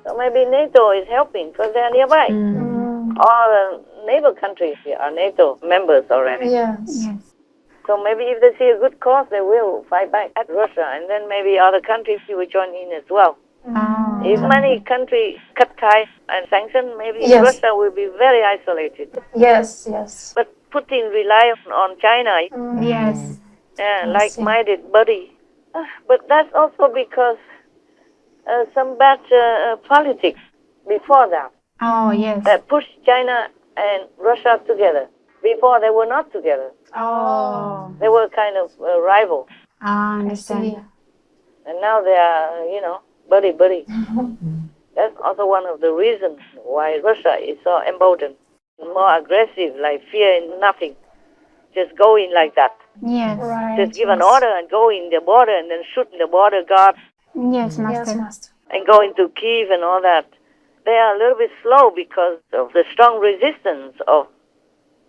So maybe NATO is helping because they are nearby. All the neighbor countries here are NATO members already. Yes. So maybe if they see a good cause, they will fight back at Russia, and then maybe other countries will join in as well. If many countries cut ties and sanction, maybe Russia will be very isolated. Yes. But Putin relies on China, Yes. like-minded buddy. But that's also because some bad politics before that. Oh, yes. That pushed China and Russia together. Before they were not together. Oh. They were kind of rivals. I understand. And now they are, buddy. That's also one of the reasons why Russia is so emboldened, more aggressive, like fear nothing. Just go in like that. Yes. Right. Just give an order and go in the border and then shoot the border guard Yes, Yes, Master. Master. and go into Kiev and all that. They are a little bit slow because of the strong resistance of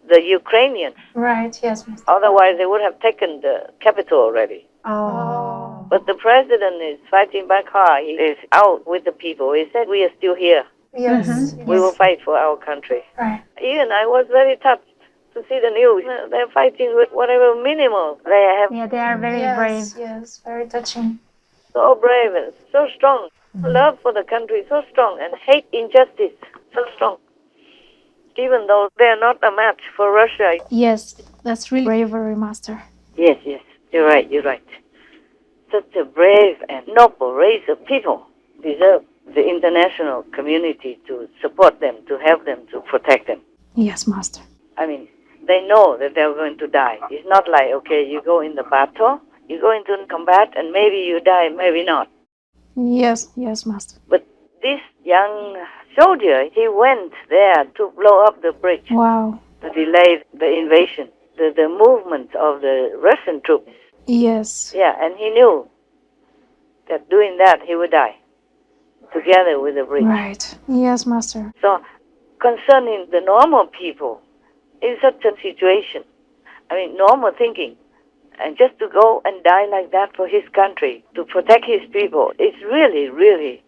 the Ukrainians. Right. Yes, Master. Otherwise, they would have taken the capital already. Oh. But the president is fighting back hard. He is out with the people. He said, we are still here. Yes. We will fight for our country. Right. Even I was very touched to see the news. They're fighting with whatever minimal they have. Yeah, they are very brave. Yes. Very touching. So brave and so strong. Love for the country so strong and hate injustice so strong. Even though they're not a match for Russia. Yes, that's really bravery, Master. Yes, you're right. Such a brave and noble race of people deserve the international community to support them, to help them, to protect them. Yes, Master. I mean, they know that they're going to die. It's not like, okay, you go in the battle, you go into combat, and maybe you die, maybe not. Yes, Master. But this young soldier, he went there to blow up the bridge, Wow. to delay the invasion, the movement of the Russian troops. Yes. Yeah, and he knew that doing that, he would die together with the bridge. Right. Yes, Master. So, concerning the normal people in such a situation, normal thinking, and just to go and die like that for his country, to protect his people, it's really, really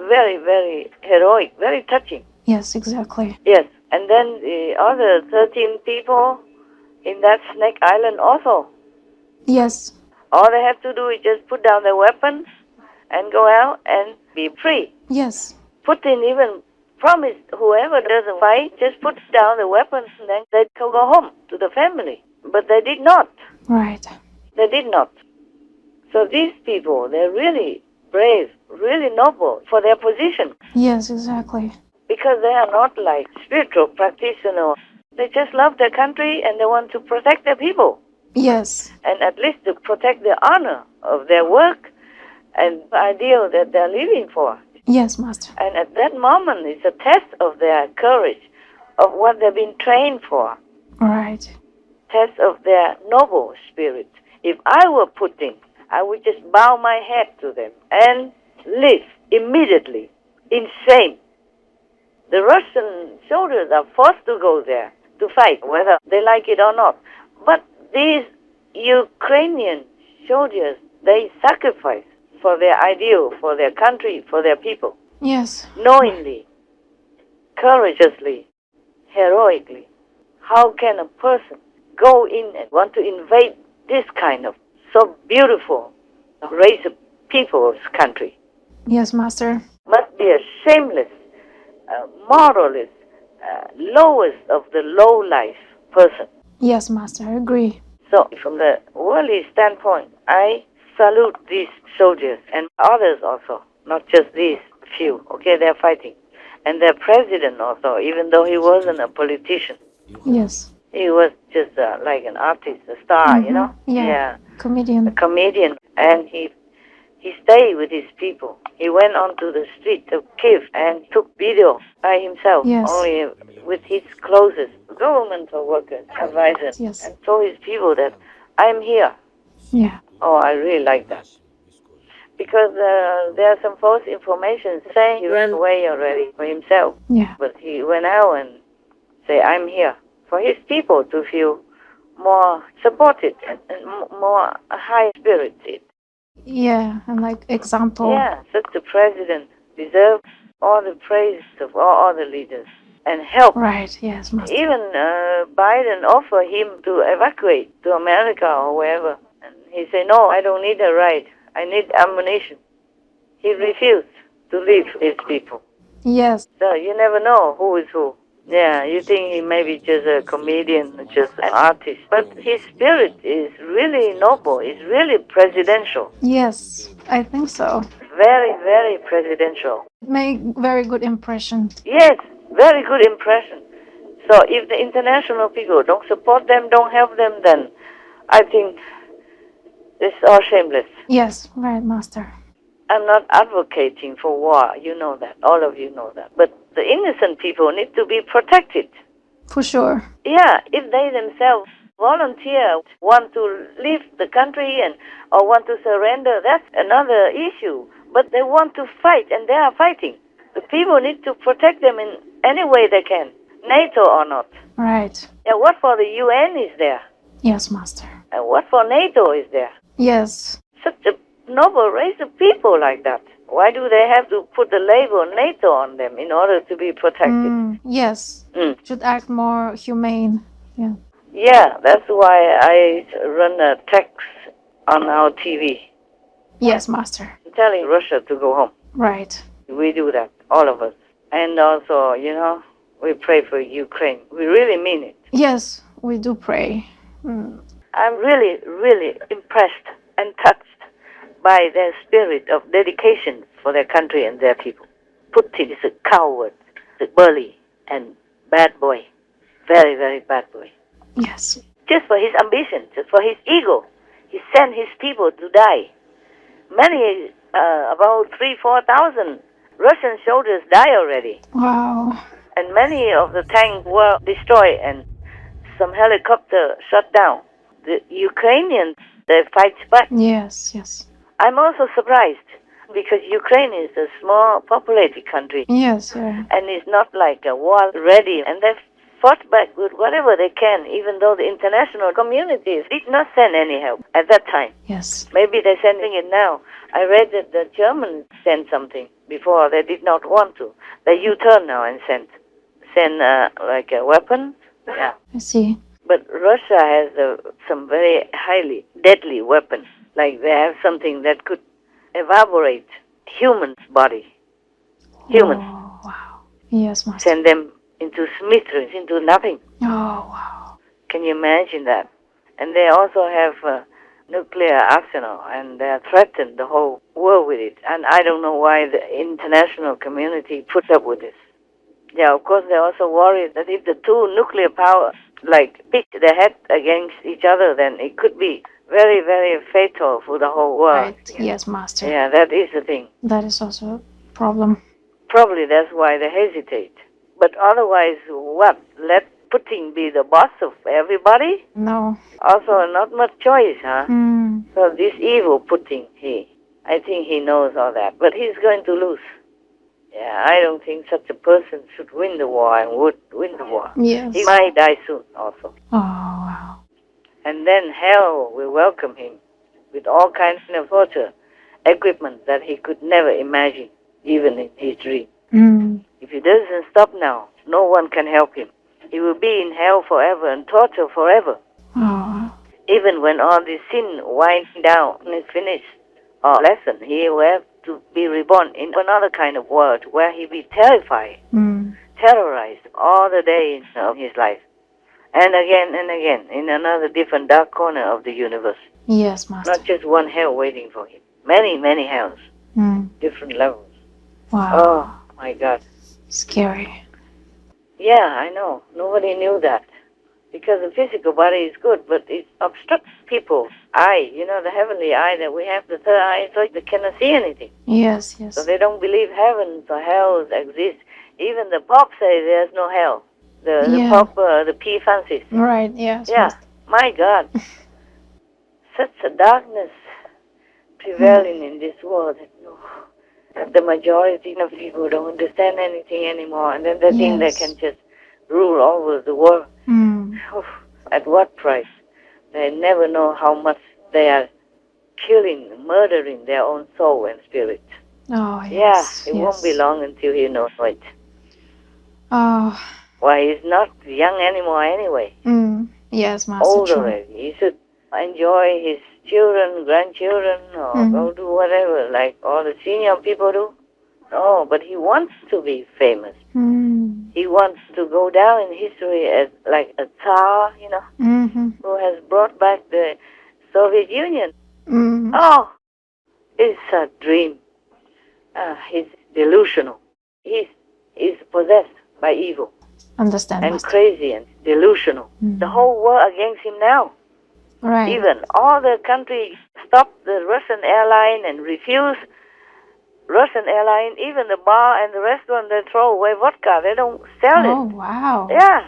very, very heroic, very touching. Yes, exactly. Yes, and then the other 13 people in that Snake Island also. Yes. All they have to do is just put down their weapons and go out and be free. Yes. Putin even promised whoever doesn't fight, just put down the weapons and then they can go home to the family. But they did not. Right. They did not. So these people, they're really brave, really noble for their position. Yes, exactly. Because they are not like spiritual practitioners. They just love their country and they want to protect their people. Yes. And at least to protect the honor of their work and the ideal that they're living for. Yes, Master. And at that moment, it's a test of their courage, of what they've been trained for. Right. Test of their noble spirit. If I were Putin, I would just bow my head to them and leave immediately. Insane. The Russian soldiers are forced to go there to fight, whether they like it or not. But these Ukrainian soldiers, they sacrifice for their ideal, for their country, for their people. Yes. Knowingly, courageously, heroically. How can a person go in and want to invade this kind of so beautiful race of people's country? Yes, Master. Must be a shameless, moralist, lowest of the low-life person. Yes, Master. I agree. So from the worldly standpoint, I salute these soldiers and others also, not just these few. Okay, they're fighting. And their president also, even though he wasn't a politician. Yes. He was just like an artist, a star, you know? Yeah. Comedian. A comedian. And he stayed with his people. He went onto the street of Kiev and took video by himself, Yes. only with his closest governmental workers, advisors, Yes. and told his people that I'm here. Yeah. Oh, I really like that. Because there are some false information saying he ran away already for himself. Yeah. But he went out and said, I'm here. For his people to feel more supported and more high-spirited. Yeah. And like example. Yeah, such a president deserves all the praise of all other leaders and help. Right. Yes, Master. Even Biden offered him to evacuate to America or wherever. And he said, no, I don't need a ride. I need ammunition. He refused to leave his people. Yes. So you never know who is who. Yeah, you think he may be just a comedian, just an artist. But his spirit is really noble. It's really presidential. Yes, I think so. Very, very presidential. Make very good impression. Yes, very good impression. So if the international people don't support them, don't help them, then I think it's all shameless. Yes, right, Master. I'm not advocating for war, you know that. All of you know that. But the innocent people need to be protected. For sure. Yeah, if they themselves volunteer, want to leave the country and or want to surrender, that's another issue. But they want to fight, and they are fighting. The people need to protect them in any way they can, NATO or not. Right. And what for the UN is there? Yes, Master. And what for NATO is there? Yes. Such a noble race of people like that. Why do they have to put the label NATO on them in order to be protected? Yes. Mm. Should act more humane. Yeah. Yeah, that's why I run a text on our TV Yes, Master. telling Russia to go home. Right. We do that, all of us. And also, we pray for Ukraine. We really mean it. Yes, we do pray. I'm really, really impressed and touched by their spirit of dedication for their country and their people. Putin is a coward, a bully, and bad boy. Very, very bad boy. Yes. Just for his ambition, just for his ego, he sent his people to die. Many, about 3,000-4,000 Russian soldiers died already. Wow. And many of the tanks were destroyed and some helicopter shot down. The Ukrainians, they fight back. Yes, yes. I'm also surprised because Ukraine is a small populated country Yes, yeah. and it's not like a war ready, and they fought back with whatever they can, even though the international communities did not send any help at that time. Yes. Maybe they're sending it now. I read that the Germans sent something before. They did not want to. They U-turn now and send like a weapon. Yeah. I see. But Russia has some very highly deadly weapons. Like they have something that could evaporate humans' body. Humans. Oh, wow. Yes, Master. Send them into smithereens, into nothing. Oh, wow. Can you imagine that? And they also have a nuclear arsenal, and they threaten the whole world with it. And I don't know why the international community puts up with this. Yeah, of course, they're also worried that if the two nuclear powers pitch their head against each other, then it could be very, very fatal for the whole world. Right. Yes, Master. Yeah, that is the thing. That is also a problem. Probably that's why they hesitate. But otherwise, what? Let Putin be the boss of everybody? No. Also, not much choice, huh? So this evil Putin, I think he knows all that. But he's going to lose. Yeah, I don't think such a person should win the war and would win the war. Yes. He might die soon also. Oh, wow. And then hell will welcome him with all kinds of torture equipment that he could never imagine, even in his dream. If he doesn't stop now, no one can help him. He will be in hell forever and torture forever. Oh. Even when all this sin winds down and is finished or lessened, he will have to be reborn in another kind of world where he will be terrified, terrorized all the days of his life. And again, in another different dark corner of the universe. Yes, Master. Not just one hell waiting for him. Many, many hells. Different levels. Wow. Oh, my God. Scary. Yeah, I know. Nobody knew that. Because the physical body is good, but it obstructs people's eye. The heavenly eye that we have, the third eye, so they cannot see anything. Yes, yes. So they don't believe heavens or hells exist. Even the Pope says there's no hell. The Pope, the P. Francis. Right, yes. Yeah, Master. my God. Such a darkness prevailing in this world that the majority of people don't understand anything anymore, and then they think they can just rule over the world. At what price? They never know how much they are killing, murdering their own soul and spirit. Oh, Yeah, yes. it won't be long until he knows it. Oh, Well, he's not young anymore anyway. yes, Master. Old True. already. He should enjoy his children, grandchildren, or go do whatever like all the senior people do. No, but he wants to be famous. He wants to go down in history as like a Tsar, who has brought back the Soviet Union. Oh, it's a dream. He's delusional. He's possessed by evil. Understand, And Master. crazy and delusional. The whole world against him now. Right. Even all the countries stopped the Russian airline and refused Russian airline. Even the bar and the restaurant, they throw away vodka. They don't sell Oh, it. wow. Yeah.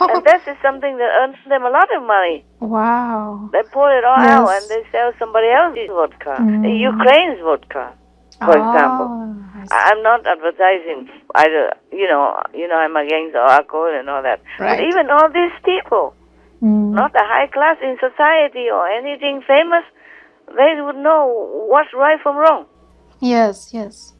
And that is something that earns them a lot of money. Wow. They pull it all Yes. out and they sell somebody else's vodka. Ukraine's vodka, for example. I see. I'm not advertising either, I'm against alcohol and all that. Right. But even all these people, not a high class in society or anything famous, they would know what's right from wrong. Yes, yes.